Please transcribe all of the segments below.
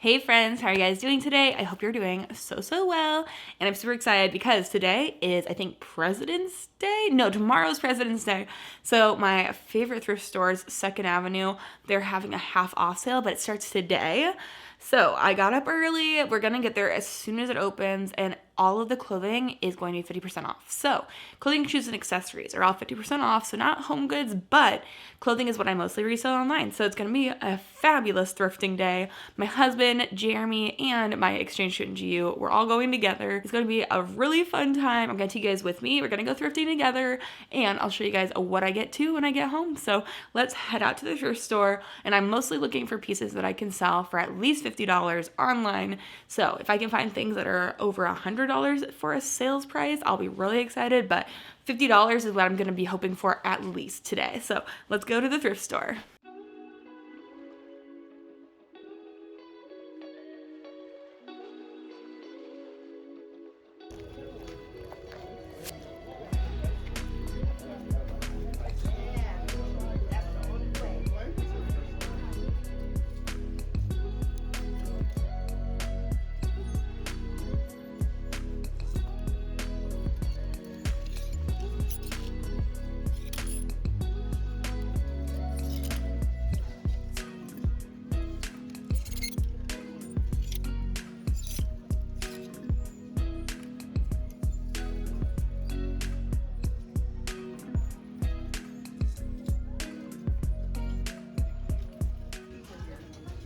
Hey friends, how are you guys doing today? I hope you're doing so well. And I'm super excited because today is, I think, President's Day? No, tomorrow's President's Day. So my favorite thrift stores, 2nd Avenue, they're having a half off sale, but it starts today. So I got up early. We're going to get there as soon as it opens, and all of the clothing is going to be 50% off. So clothing, shoes, and accessories are all 50% off. So not home goods, but clothing is what I mostly resell online. So it's going to be a fabulous thrifting day. My husband, Jeremy, and my exchange student, GU, we're all going together. It's going to be a really fun time. I'm going to take you guys with me. We're going to go thrifting together, and I'll show you guys what I get to when I get home. So let's head out to the thrift store, and I'm mostly looking for pieces that I can sell for at least $50 online. So if I can find things that are over $100 for a sales price, I'll be really excited, but $50 is what I'm going to be hoping for at least today. So let's go to the thrift store.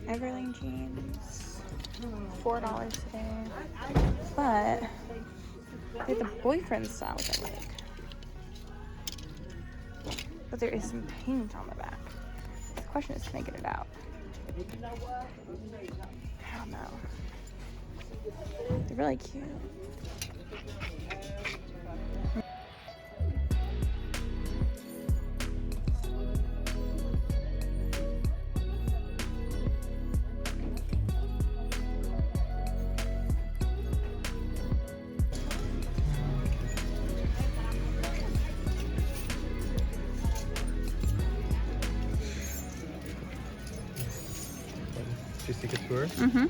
Everlane jeans, $4 today, but they're the boyfriend style, which I like. But there is some paint on the back. The question is, can I get it out? I don't know. They're really cute. Just take a tour? Mm-hmm.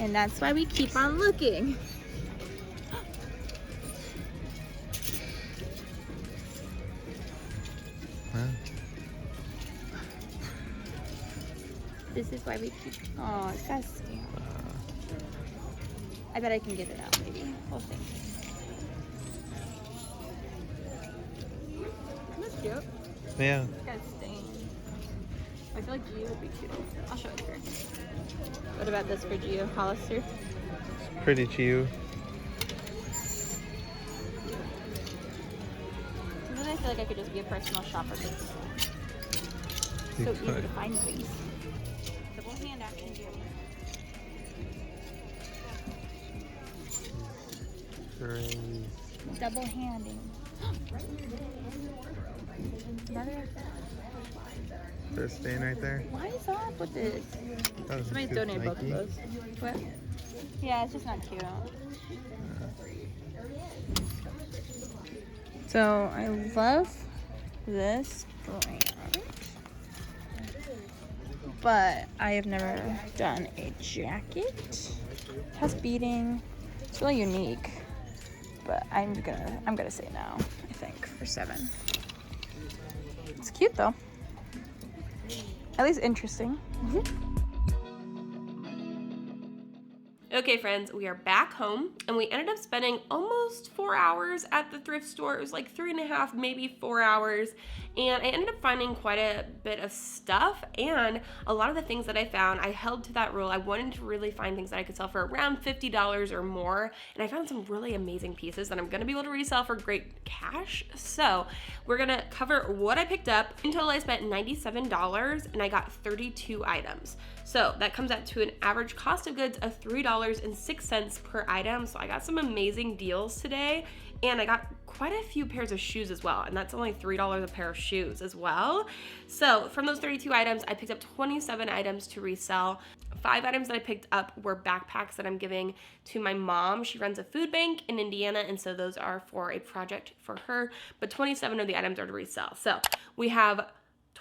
And that's why we keep on looking. Wow. This is why we keep. Oh, it's got a stamp. I bet I can get it out, maybe. We'll see. That's cute. Yeah. It's got a stain. I feel like Gio would be cute. I'll show it to her. What about this for Gio? Hollister? It's pretty cute. Sometimes I feel like I could just be a personal shopper because it's so easy to find things. Double hand action, Gio. Great. Double handing. Another. There's a stain right there. What is up with this? Oh, Somebody's it's donated both of Nike. those. What? Yeah, it's just not cute. So I love this brand, but I have never done a jacket. It has beading. It's really unique, but I'm gonna say no. I think for $7. It's cute though. At least interesting. Okay, friends, we are back home, and we ended up spending almost 4 hours at the thrift store. It was like 3.5, maybe 4 hours, and I ended up finding quite a bit of stuff, and a lot of the things that I found, I held to that rule. I wanted to really find things that I could sell for around $50 or more, and I found some really amazing pieces that I'm gonna be able to resell for great cash. So we're gonna cover what I picked up. In total, I spent $97, and I got 32 items. So that comes out to an average cost of goods of $3.06 per item. So I got some amazing deals today, and I got quite a few pairs of shoes as well, and that's only $3 a pair of shoes as well. So from those 32 items, I picked up 27 items to resell. 5 items that I picked up were backpacks that I'm giving to my mom. She runs a food bank in Indiana, and so those are for a project for her, but 27 of the items are to resell. So we have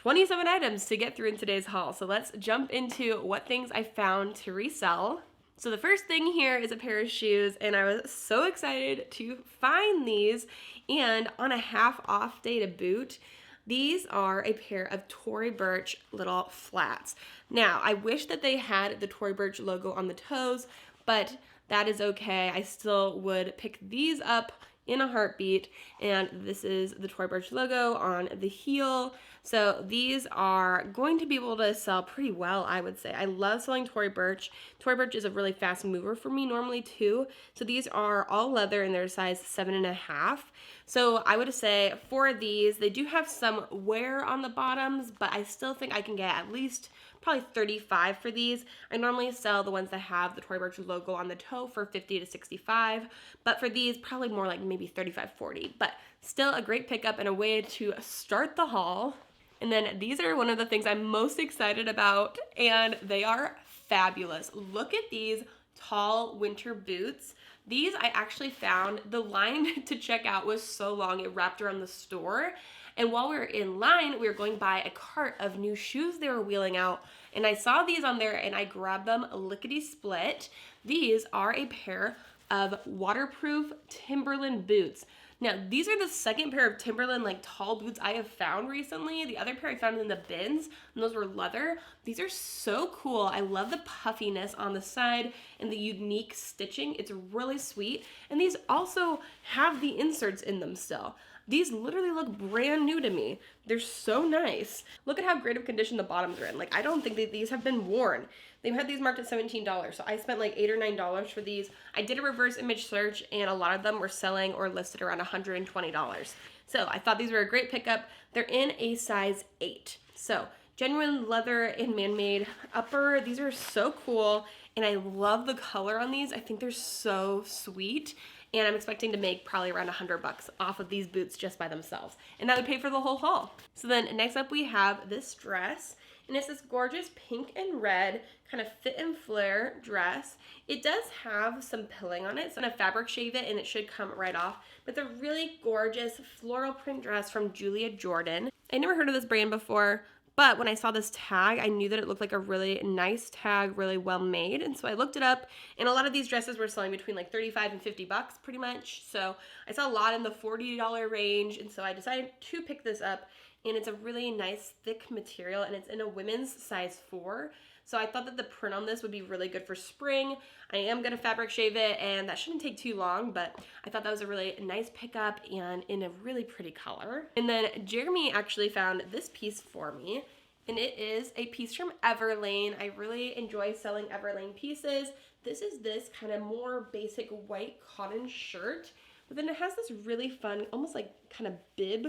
27 items to get through in today's haul. So let's jump into what things I found to resell. So the first thing here is a pair of shoes, and I was so excited to find these, and on a half off day to boot. These are a pair of Tory Burch little flats. Now, I wish that they had the Tory Burch logo on the toes, but that is okay. I still would pick these up in a heartbeat, and this is the Tory Burch logo on the heel. So these are going to be able to sell pretty well, I would say. I love selling Tory Burch. Tory Burch is a really fast mover for me normally too. So these are all leather and they're size 7.5. So I would say for these, they do have some wear on the bottoms, but I still think I can get at least probably 35 for these. I normally sell the ones that have the Tory Burch logo on the toe for 50 to 65, but for these, probably more like maybe 35, 40, but still a great pickup and a way to start the haul. And then these are one of the things I'm most excited about, and they are fabulous. Look at these tall winter boots. These I actually found, the line to check out was so long, it wrapped around the store. And while we were in line, we were going by a cart of new shoes they were wheeling out. And I saw these on there and I grabbed them lickety split. These are a pair of waterproof Timberland boots. Now, these are the second pair of Timberland like tall boots I have found recently. The other pair I found in the bins, and those were leather. These are so cool. I love the puffiness on the side and the unique stitching. It's really sweet. And these also have the inserts in them still. These literally look brand new to me. They're so nice. Look at how great of condition the bottoms are in. Like, I don't think that these have been worn. They've had these marked at $17, so I spent like $8 or $9 for these. I did a reverse image search, and a lot of them were selling or listed around $120. So I thought these were a great pickup. They're in a size 8. So genuine leather and man-made upper. These are so cool, and I love the color on these. I think they're so sweet. And I'm expecting to make probably around $100 off of these boots just by themselves. And that would pay for the whole haul. So then next up we have this dress. And it's this gorgeous pink and red kind of fit and flare dress. It does have some pilling on it, so I'm gonna fabric shave it and it should come right off. But it's a really gorgeous floral print dress from Julia Jordan. I never heard of this brand before, but when I saw this tag, I knew that it looked like a really nice tag, really well made. And so I looked it up, and a lot of these dresses were selling between like $35 and $50 pretty much. So I saw a lot in the $40 range, and so I decided to pick this up. And it's a really nice thick material, and it's in a women's size 4. So I thought that the print on this would be really good for spring. I am gonna fabric shave it, and that shouldn't take too long, but I thought that was a really nice pickup and in a really pretty color. And then Jeremy actually found this piece for me, and it is a piece from Everlane. I really enjoy selling Everlane pieces. This is this kind of more basic white cotton shirt, but then it has this really fun, almost like kind of bib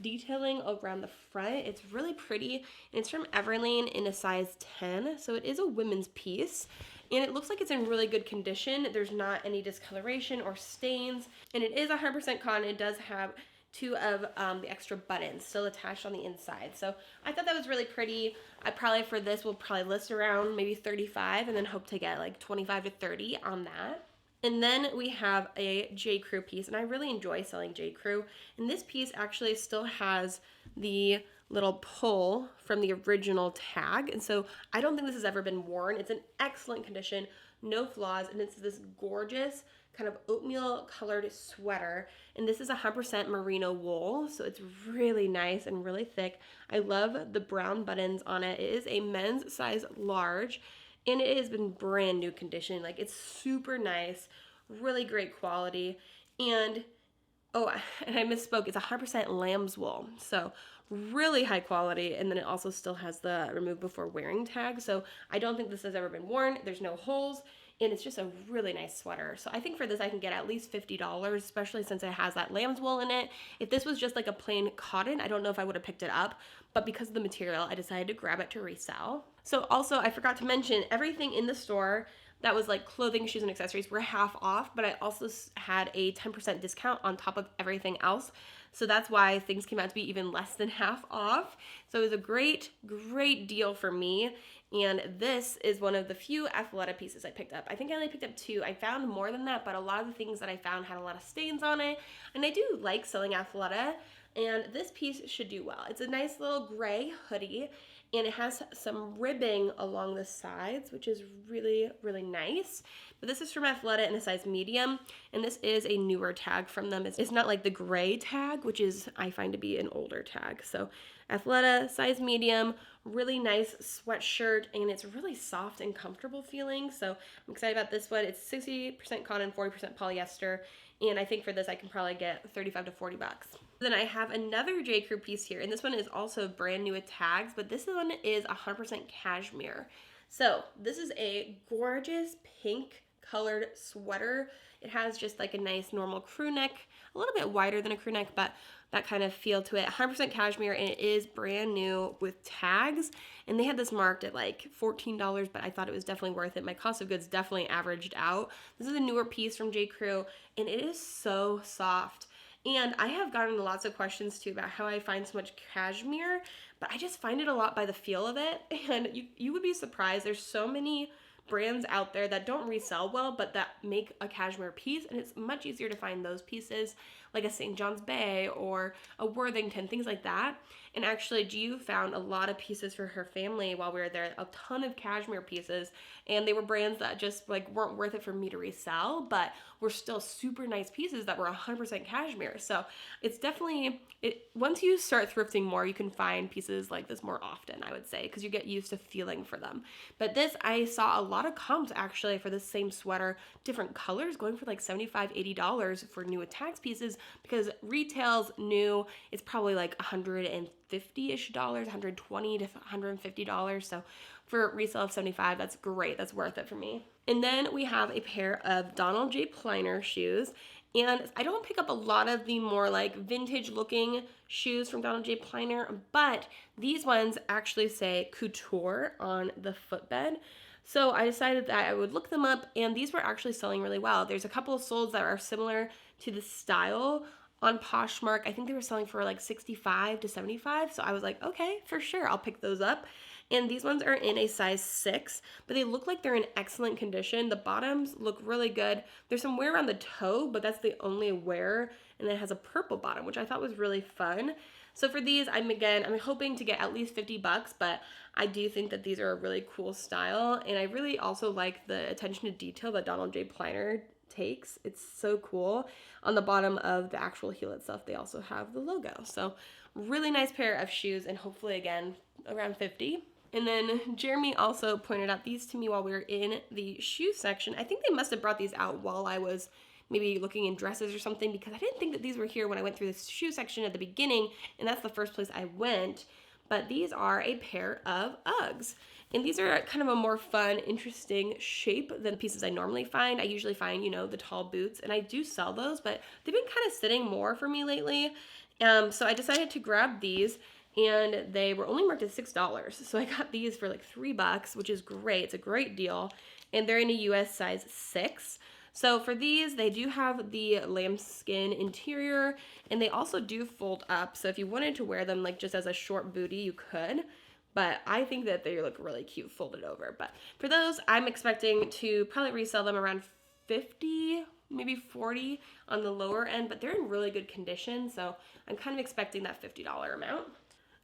detailing around the front. It's really pretty, and it's from Everlane in a size 10, so it is a women's piece, and it looks like it's in really good condition. There's not any discoloration or stains, and it is 100% cotton. It does have 2 of the extra buttons still attached on the inside, so I thought that was really pretty. I probably for this will probably list around maybe 35 and then hope to get like 25 to 30 on that. And then we have a J. Crew piece, and I really enjoy selling J. Crew. And this piece actually still has the little pull from the original tag, and so I don't think this has ever been worn. It's in excellent condition, no flaws, and it's this gorgeous kind of oatmeal colored sweater. And this is 100% merino wool, so it's really nice and really thick. I love the brown buttons on it. It is a men's size large, and it has been brand new condition. Like, it's super nice, really great quality. And oh, and I misspoke, it's 100% lamb's wool, so really high quality. And then it also still has the remove before wearing tag, so I don't think this has ever been worn. There's no holes, and it's just a really nice sweater. So I think for this I can get at least $50, especially since it has that lamb's wool in it. If this was just like a plain cotton, I don't know if I would have picked it up, but because of the material, I decided to grab it to resell. So also, I forgot to mention, everything in the store that was like clothing, shoes, and accessories were half off, but I also had a 10% discount on top of everything else. So that's why things came out to be even less than half off. So it was a great, great deal for me. And this is one of the few Athleta pieces I picked up. I think I only picked up 2. I found more than that, but a lot of the things that I found had a lot of stains on it. And I do like selling Athleta, and this piece should do well. It's a nice little gray hoodie, and it has some ribbing along the sides, which is really, really nice. But this is from Athleta in a size medium, and this is a newer tag from them. It's not like the gray tag, which is, I find to be an older tag. So Athleta, size medium, really nice sweatshirt, and it's really soft and comfortable feeling. So I'm excited about this one. It's 60% cotton, 40% polyester, and I think for this I can probably get 35 to 40 bucks. Then I have another J. Crew piece here, and this one is also brand new with tags, but this one is 100% cashmere. So this is a gorgeous pink colored sweater. It has just like a nice normal crew neck, a little bit wider than a crew neck, but that kind of feel to it. 100% cashmere, and it is brand new with tags. And they had this marked at like $14, but I thought it was definitely worth it. My cost of goods definitely averaged out. This is a newer piece from J. Crew, and it is so soft. And I have gotten lots of questions too about how I find so much cashmere, but I just find it a lot by the feel of it. And you would be surprised. There's so many brands out there that don't resell well, but that make a cashmere piece, and it's much easier to find those pieces, like a St. John's Bay or a Worthington, things like that. And actually, Giu found a lot of pieces for her family while we were there, a ton of cashmere pieces, and they were brands that just like weren't worth it for me to resell, but were still super nice pieces that were 100% cashmere. So it's definitely, once you start thrifting more, you can find pieces like this more often, I would say, because you get used to feeling for them. But this, I saw a lot of comps actually for the same sweater, different colors, going for like $75, $80 for new with tags pieces, because retail's new, it's probably like $150-ish, $120 to $150. So for resale of $75, that's great. That's worth it for me. And then we have a pair of Donald J. Pliner shoes. And I don't pick up a lot of the more like vintage looking shoes from Donald J. Pliner, but these ones actually say couture on the footbed. So I decided that I would look them up, and these were actually selling really well. There's a couple of soles that are similar to the style on Poshmark. I think they were selling for like 65 to 75. So I was like, okay, for sure, I'll pick those up. And these ones are in a size 6, but they look like they're in excellent condition. The bottoms look really good. There's some wear around the toe, but that's the only wear. And it has a purple bottom, which I thought was really fun. So for these, I'm hoping to get at least 50 bucks, but I do think that these are a really cool style. And I really also like the attention to detail that Donald J. Pliner takes. It's so cool. On the bottom of the actual heel itself, they also have the logo. So really nice pair of shoes, and hopefully again, around 50. And then Jeremy also pointed out these to me while we were in the shoe section. I think they must have brought these out while I was maybe looking in dresses or something, because I didn't think that these were here when I went through the shoe section at the beginning, and that's the first place I went. But these are a pair of Uggs. And these are kind of a more fun, interesting shape than pieces I normally find. I usually find, the tall boots, and I do sell those, but they've been kind of sitting more for me lately. So I decided to grab these, and they were only marked at $6. So I got these for like $3, which is great. It's a great deal. And they're in a US size 6. So for these, they do have the lambskin interior, and they also do fold up. So if you wanted to wear them like just as a short booty, you could. But I think that they look really cute folded over. But for those, I'm expecting to probably resell them around 50, maybe 40 on the lower end, but they're in really good condition. So I'm kind of expecting that $50 amount.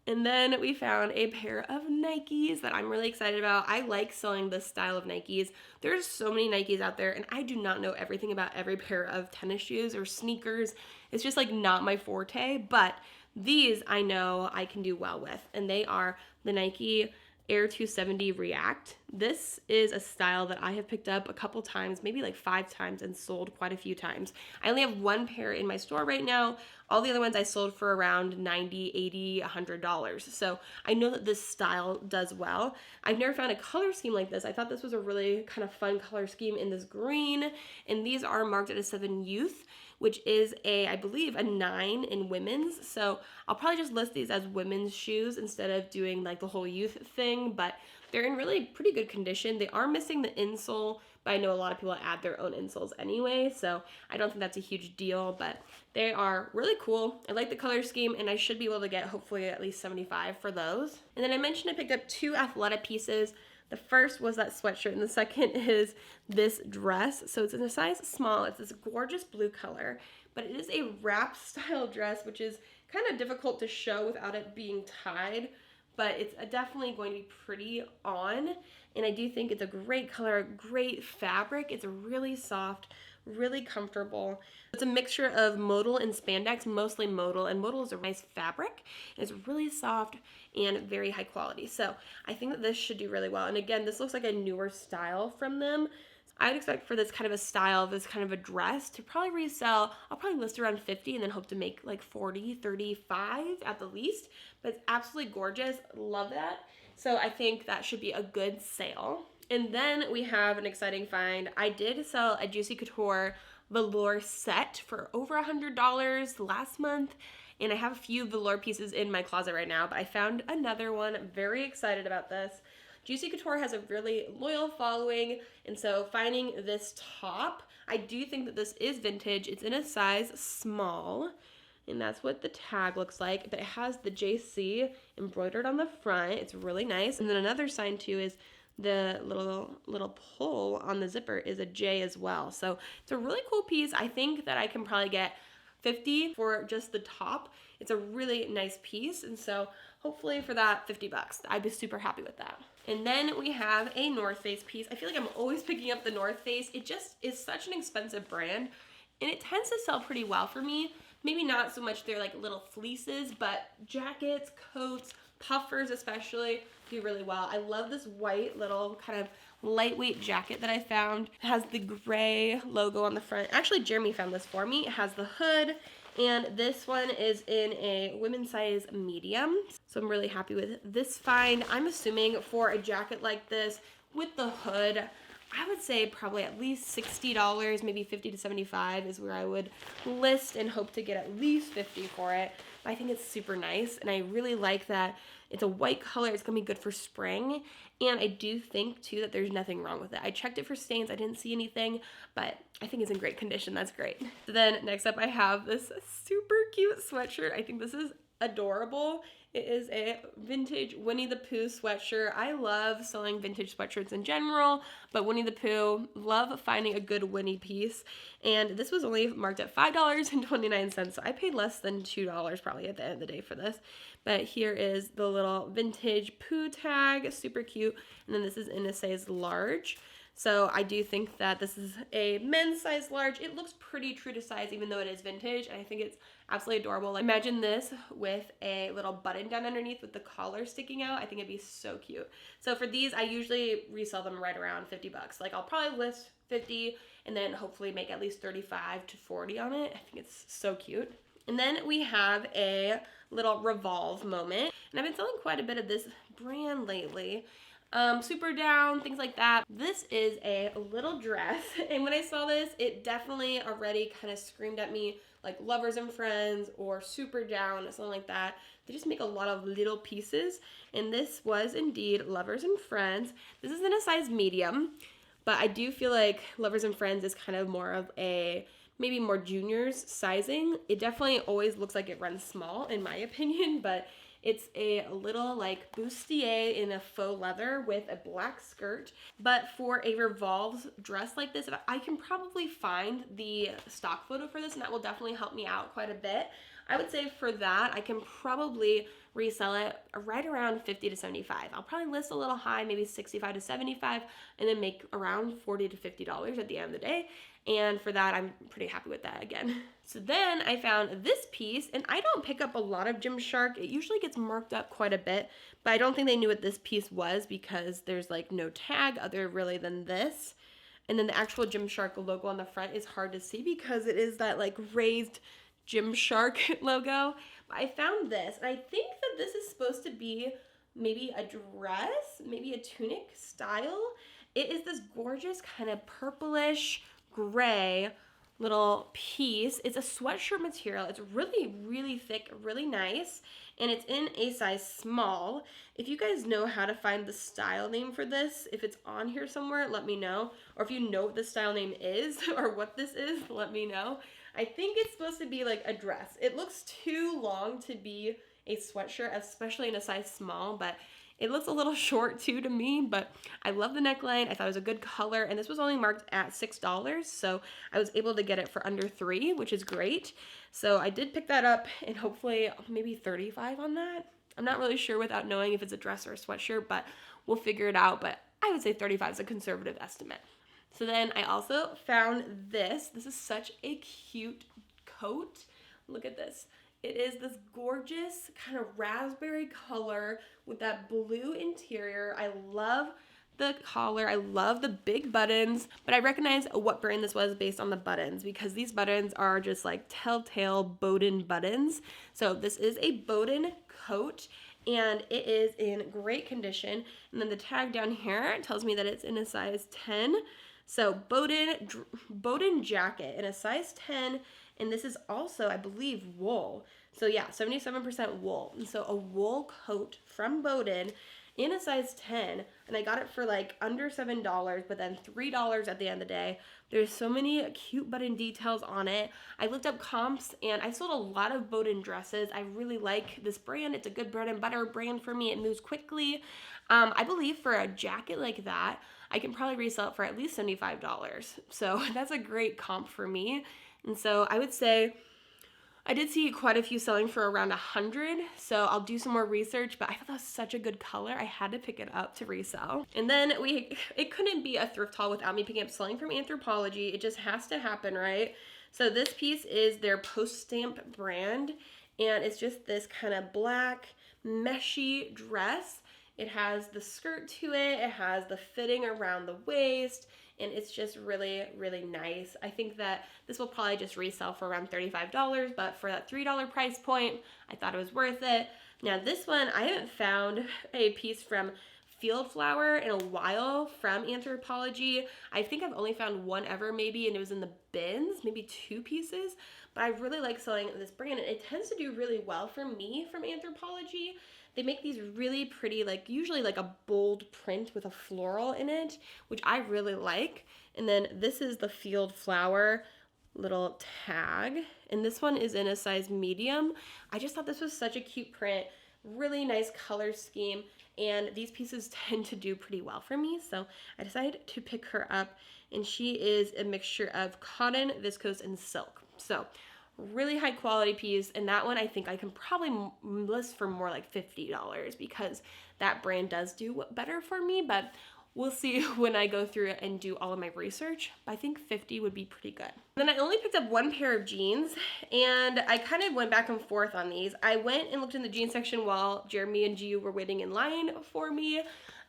And then we found a pair of Nikes that I'm really excited about. I like selling this style of Nikes. There's so many Nikes out there, and I do not know everything about every pair of tennis shoes or sneakers. It's just like not my forte, but these I know I can do well with, and they are the Nike Air 270 React. This is a style that I have picked up a couple times, maybe like 5 times, and sold quite a few times. I only have one pair in my store right now. All the other ones I sold for around $90, $80, $100. So I know that this style does well. I've never found a color scheme like this. I thought this was a really kind of fun color scheme in this green, and these are marked at a 7 youth, which is I believe a 9 in women's. So I'll probably just list these as women's shoes instead of doing like the whole youth thing, but they're in really pretty good condition. They are missing the insole, but I know a lot of people add their own insoles anyway, so I don't think that's a huge deal, but they are really cool. I like the color scheme, and I should be able to get hopefully at least 75 for those. And then I mentioned I picked up 2 Athleta pieces. The first was that sweatshirt, and the second is this dress. So it's in a size small. It's this gorgeous blue color, but it is a wrap style dress, which is kind of difficult to show without it being tied, but it's definitely going to be pretty on. And I do think it's a great color, great fabric. It's really soft, really comfortable. It's a mixture of modal and spandex, mostly modal, and modal is a nice fabric. It's really soft and very high quality. So I think that this should do really well. And again, this looks like a newer style from them. I'd expect for this kind of a style, this kind of a dress to probably resell. I'll probably list around 50 and then hope to make like 40, 35 at the least. But it's absolutely gorgeous. Love that. So I think that should be a good sale. And then we have an exciting find. I did sell a Juicy Couture velour set for over $100 last month. And I have a few velour pieces in my closet right now, but I found another one. I'm very excited about this. Juicy Couture has a really loyal following, and so finding this top, I do think that this is vintage. It's in a size small, and that's what the tag looks like, but it has the JC embroidered on the front. It's really nice. And then another sign too is the little pull on the zipper is a J as well. So it's a really cool piece. I think that I can probably get 50 for just the top. It's a really nice piece, and so hopefully for that 50 bucks, I'd be super happy with that. And then we have a North Face piece. I feel like I'm always picking up the North Face. It just is such an expensive brand, and it tends to sell pretty well for me. Maybe not so much their like little fleeces, but jackets, coats, puffers especially do really well. I love this white little kind of lightweight jacket that I found. It has the gray logo on the front. Actually, Jeremy found this for me. It has the hood, and this one is in a women's size medium. So I'm really happy with this find. I'm assuming for a jacket like this with the hood, I would say probably at least $60, maybe 50 to 75 is where I would list and hope to get at least 50 for it. But I think it's super nice, and I really like that it's a white color. It's gonna be good for spring, and I do think too that there's nothing wrong with it. I checked it for stains. I didn't see anything, but I think it's in great condition. That's great. So then next up I have this super cute sweatshirt. I think this is adorable. It is a vintage Winnie the Pooh sweatshirt. I love selling vintage sweatshirts in general, but Winnie the Pooh, love finding a good Winnie piece. And this was only marked at $5.29, so I paid less than $2 probably at the end of the day for this. But here is the little vintage Pooh tag, super cute. And then this is in a size large. So I do think that this is a men's size large. It looks pretty true to size even though it is vintage, and I think it's absolutely adorable. Imagine this with a little button down underneath with the collar sticking out. I think it'd be so cute. So for these, I usually resell them right around 50 bucks. Like I'll probably list 50 and then hopefully make at least 35 to 40 on it. I think it's so cute. And then we have a little Revolve moment. And I've been selling quite a bit of this brand lately. Super down, things like that. This is a little dress, and when I saw this, it definitely already kind of screamed at me like Lovers and Friends or Super Down, something like that. They just make a lot of little pieces, and this was indeed Lovers and Friends. This is in a size medium, but I do feel like Lovers and Friends is kind of more of a maybe more juniors sizing. It definitely always looks like it runs small in my opinion, but it's a little like bustier in a faux leather with a black skirt. But for a Revolve dress like this, I can probably find the stock photo for this, and that will definitely help me out quite a bit. I would say for that, I can probably resell it right around 50 to 75. I'll probably list a little high, maybe 65 to 75, and then make around $40 to $50 at the end of the day. And for that, I'm pretty happy with that again. So then I found this piece, and I don't pick up a lot of Gymshark. It usually gets marked up quite a bit, but I don't think they knew what this piece was because there's like no tag other really than this. And then the actual Gymshark logo on the front is hard to see because it is that like raised Gymshark logo. But I found this, and I think that this is supposed to be maybe a dress, maybe a tunic style. It is this gorgeous kind of purplish gray little piece. It's a sweatshirt material. It's really, really thick, really nice, and it's in a size small. If you guys know how to find the style name for this, if it's on here somewhere, let me know. Or if you know what the style name is or what this is, let me know. I think it's supposed to be like a dress. It looks too long to be a sweatshirt, especially in a size small, but It looks a little short too to me, but I love the neckline. I thought it was a good color, and this was only marked at $6, so I was able to get it for under $3, which is great. So I did pick that up, and hopefully maybe 35 on that. I'm not really sure without knowing if it's a dress or a sweatshirt, but we'll figure it out. But I would say 35 is a conservative estimate. So then I also found this. This is such a cute coat. Look at this. It is this gorgeous kind of raspberry color with that blue interior. I love the collar. I love the big buttons, but I recognize what brand this was based on the buttons because these buttons are just like telltale Bowden buttons. So this is a Bowden coat and it is in great condition. And then the tag down here tells me that it's in a size 10. So Bowden jacket in a size 10, and this is also, I believe, wool. So yeah, 77% wool. And so a wool coat from Bowden in a size 10, and I got it for like under $7, but then $3 at the end of the day. There's so many cute button details on it. I looked up comps, and I sold a lot of Bowden dresses. I really like this brand. It's a good bread and butter brand for me. It moves quickly. I believe for a jacket like that, I can probably resell it for at least $75. So that's a great comp for me. And so I would say I did see quite a few selling for around $100, so I'll do some more research, but I thought that was such a good color. I had to pick it up to resell. And then it couldn't be a thrift haul without me picking up something from Anthropologie. It just has to happen, right? So this piece is their Post Stamp brand, and it's just this kind of black, meshy dress. It has the skirt to it, it has the fitting around the waist, and it's just really, really nice. I think that this will probably just resell for around $35, but for that $3 price point, I thought it was worth it. Now this one, I haven't found a piece from Field Flower in a while from Anthropologie. I think I've only found one ever maybe, and it was in the bins, maybe 2 pieces, but I really like selling this brand, and it tends to do really well for me from Anthropologie. They make these really pretty, like usually like a bold print with a floral in it, which I really like. And then this is the Field Flower little tag, and this one is in a size medium. I just thought this was such a cute print, really nice color scheme, and these pieces tend to do pretty well for me, so I decided to pick her up, and she is a mixture of cotton, viscose, and silk. So really high quality piece, and that one I think I can probably list for more like $50 because that brand does do better for me, but we'll see when I go through it and do all of my research. But I think 50 would be pretty good. Then I only picked up one pair of jeans, and I kind of went back and forth on these. I went and looked in the jeans section while Jeremy and Giu were waiting in line for me,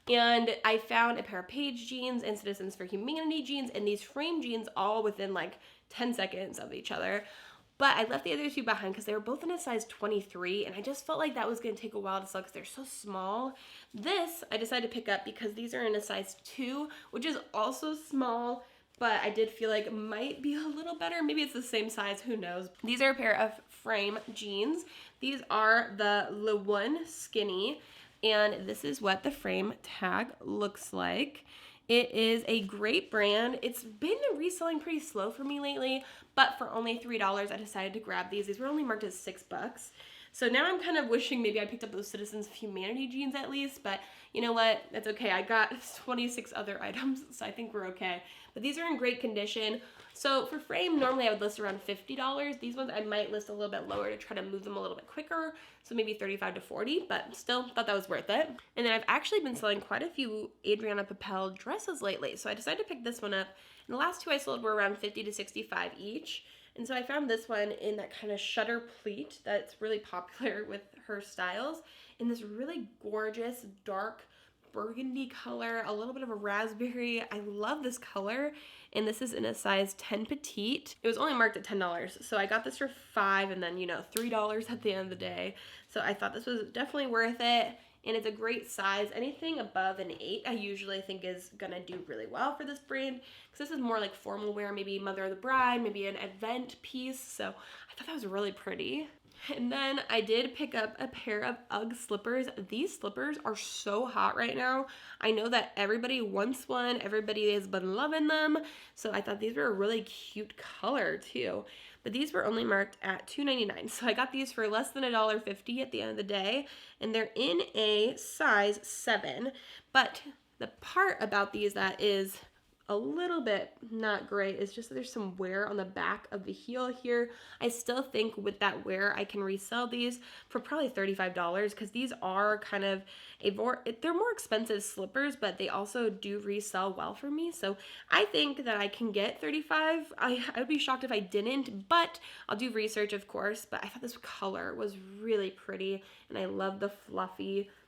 and I found a pair of Paige jeans and Citizens for Humanity jeans, and these frame jeans all within like 10 seconds of each other. But I left the other 2 behind because they were both in a size 23, and I just felt like that was going to take a while to sell because they're so small. This I decided to pick up because these are in a size 2, which is also small, but I did feel like it might be a little better. Maybe it's the same size, who knows. These are a pair of frame jeans. These are the Le One Skinny, and this is what the frame tag looks like. It is a great brand. It's been reselling pretty slow for me lately, but for only $3, I decided to grab these. These were only marked as $6. So now I'm kind of wishing maybe I picked up those Citizens of Humanity jeans at least, but you know what? That's okay. I got 26 other items, so I think we're okay. But these are in great condition. So for frame, normally I would list around $50. These ones I might list a little bit lower to try to move them a little bit quicker, so maybe 35 to 40, but still thought that was worth it. And then I've actually been selling quite a few Adriana Papel dresses lately, so I decided to pick this one up. And the last 2 I sold were around 50 to 65 each. And so I found this one in that kind of shutter pleat that's really popular with her styles, in this really gorgeous dark burgundy color, a little bit of a raspberry. I love this color, and this is in a size 10 petite. It was only marked at $10, so I got this for $5 and then, you know, $3 at the end of the day. So I thought this was definitely worth it, and it's a great size. Anything above an 8 I usually think is gonna do really well for this brand, because this is more like formal wear, maybe mother of the bride, maybe an event piece. So I thought that was really pretty. And then I did pick up a pair of Ugg slippers. These slippers are so hot right now. I know that everybody wants one. Everybody has been loving them. So I thought these were a really cute color too. But these were only marked at $2.99. So I got these for less than $1.50 at the end of the day. And they're in a size 7. But the part about these that is a little bit not great is just that there's some wear on the back of the heel here. I still think with that wear I can resell these for probably $35 because these are kind of they're more expensive slippers, but they also do resell well for me. So I think that I can get 35. I would be shocked if I didn't, but I'll do research of course. But I thought this color was really pretty and I love the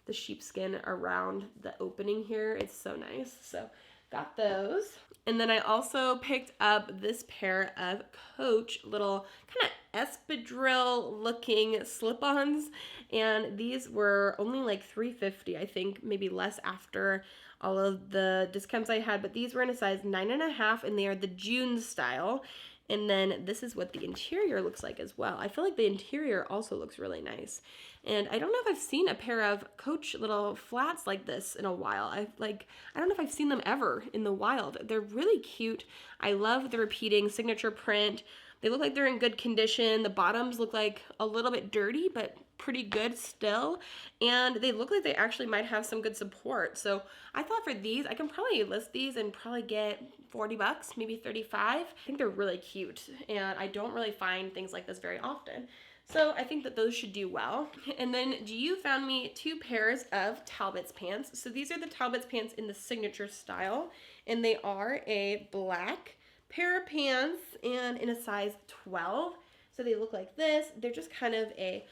the sheepskin around the opening here. It's so nice. So got those. And then I also picked up this pair of Coach little kind of espadrille looking slip-ons. And these were only like $3.50, I think, maybe less after all of the discounts I had. But these were in a size 9.5 and they are the June style. And then this is what the interior looks like as well. I feel like the interior also looks really nice. And I don't know if I've seen a pair of Coach little flats like this in a while. I don't know if I've seen them ever in the wild. They're really cute. I love the repeating signature print. They look like they're in good condition. The bottoms look like a little bit dirty, but pretty good still. And they look like they actually might have some good support. So I thought for these, I can probably list these and probably get 40 bucks, maybe 35. I think they're really cute. And I don't really find things like this very often. So I think that those should do well. And then GU found me 2 pairs of Talbots pants. So these are the Talbots pants in the signature style. And they are a black pair of pants and in a size 12. So they look like this. They're just kind of a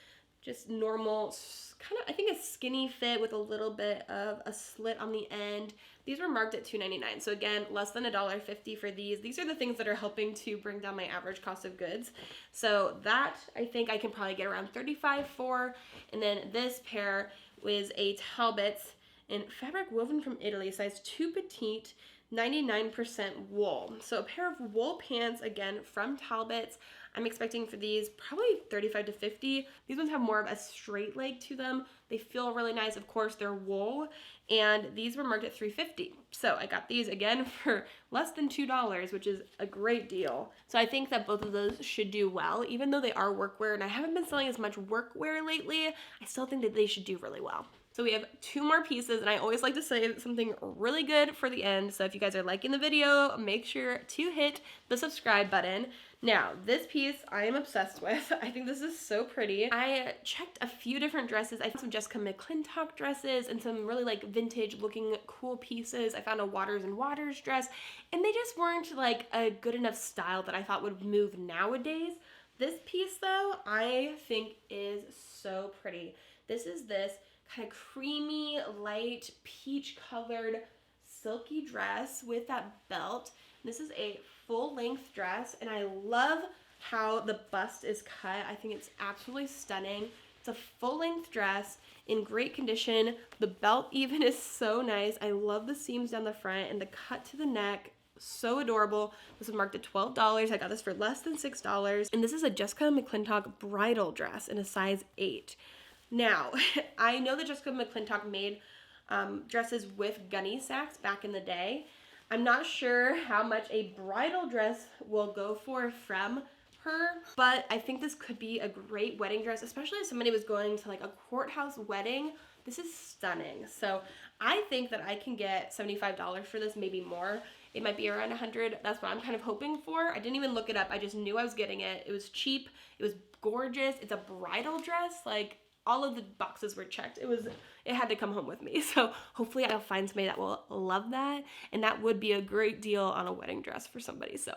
normal, kind of, I think a skinny fit with a little bit of a slit on the end. These were marked at $2.99. So again, less than $1.50 for these. These are the things that are helping to bring down my average cost of goods. So that I think I can probably get around $35 for. And then this pair was a Talbots in fabric woven from Italy, size 2 petite, 99% wool. So a pair of wool pants, again, from Talbots. I'm expecting for these probably 35 to 50. These ones have more of a straight leg to them. They feel really nice. Of course, they're wool. And these were marked at $3.50. So I got these again for less than $2, which is a great deal. So I think that both of those should do well, even though they are workwear. And I haven't been selling as much workwear lately. I still think that they should do really well. So we have 2 more pieces, and I always like to say something really good for the end. So if you guys are liking the video, make sure to hit the subscribe button. Now, this piece I am obsessed with. I think this is so pretty. I checked a few different dresses. I found some JessicaMcClintock dresses and some really like vintage looking cool pieces. I found a Waters and Waters dress, and they just weren't like a good enough style that I thought would move nowadays. This piece though, I think is so pretty. This is this kind of creamy, light, peach colored, silky dress with that belt. This is a full length dress and I love how the bust is cut. I think it's absolutely stunning. It's a full length dress in great condition. The belt even is so nice. I love the seams down the front and the cut to the neck. So adorable. This was marked at $12. I got this for less than $6. And this is a JessicaMcClintock bridal dress in a size 8. Now, I know that JessicaMcClintock made dresses with gunny sacks back in the day. I'm not sure how much a bridal dress will go for from her, but I think this could be a great wedding dress, especially if somebody was going to like a courthouse wedding. This is stunning. So I think that I can get $75 for this, maybe more. It might be around $100. That's what I'm kind of hoping for. I didn't even look it up. I just knew I was getting it. It was cheap. It was gorgeous. It's a bridal dress. Like, all of the boxes were checked. It had to come home with me. So hopefully I'll find somebody that will love that. And that would be a great deal on a wedding dress for somebody. So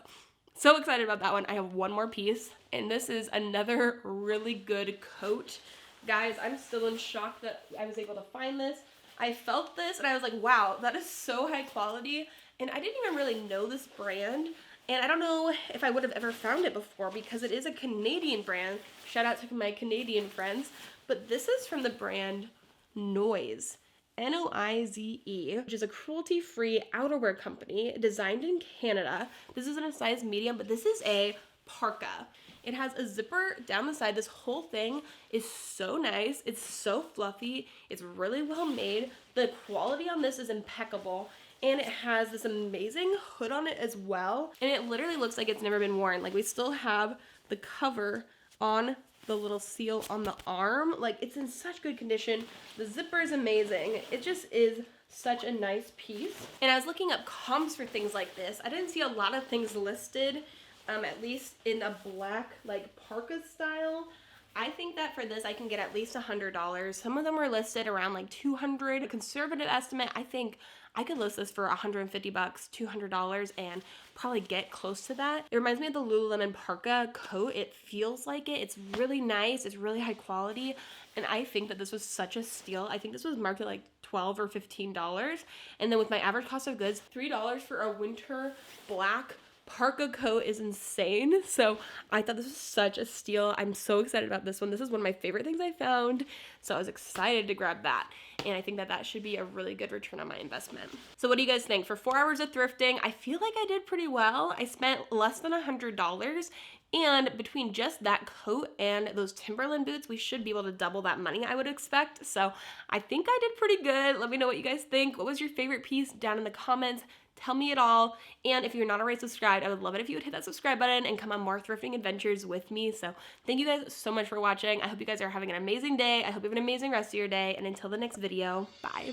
excited about that one. I have one more piece. And this is another really good coat. Guys, I'm still in shock that I was able to find this. I felt this and I was like, wow, that is so high quality. And I didn't even really know this brand. And I don't know if I would have ever found it before because it is a Canadian brand. Shout out to my Canadian friends. But this is from the brand Noise, Noize, which is a cruelty-free outerwear company designed in Canada. This is in a size medium, but this is a Parka. It has a zipper down the side. This whole thing is so nice. It's so fluffy. It's really well made. The quality on this is impeccable. And it has this amazing hood on it as well. And it literally looks like it's never been worn. Like we still have the cover on the little seal on the arm. Like it's in such good condition. The zipper is amazing. It just is such a nice piece. And I was looking up comps for things like this. I didn't see a lot of things listed, at least in a black like parka style. I think that for this I can get at least $100. Some of them were listed around like $200. A conservative estimate, I think I could list this for $150, $200, and probably get close to that. It reminds me of the Lululemon Parka coat. It feels like it. It's really nice. It's really high quality. And I think that this was such a steal. I think this was marked at like $12 or $15. And then with my average cost of goods, $3 for a winter black Parka coat is insane. So I thought this was such a steal. I'm so excited about this one. This is one of my favorite things I found. So I was excited to grab that. And I think that that should be a really good return on my investment. So what do you guys think? For 4 hours of thrifting, I feel like I did pretty well. I spent less than $100. And between just that coat and those Timberland boots, we should be able to double that money, I would expect. So I think I did pretty good. Let me know what you guys think. What was your favorite piece down in the comments? Tell me it all. And if you're not already subscribed, I would love it if you would hit that subscribe button and come on more thrifting adventures with me. So thank you guys so much for watching. I hope you guys are having an amazing day. I hope you have an amazing rest of your day. And until the next video, bye.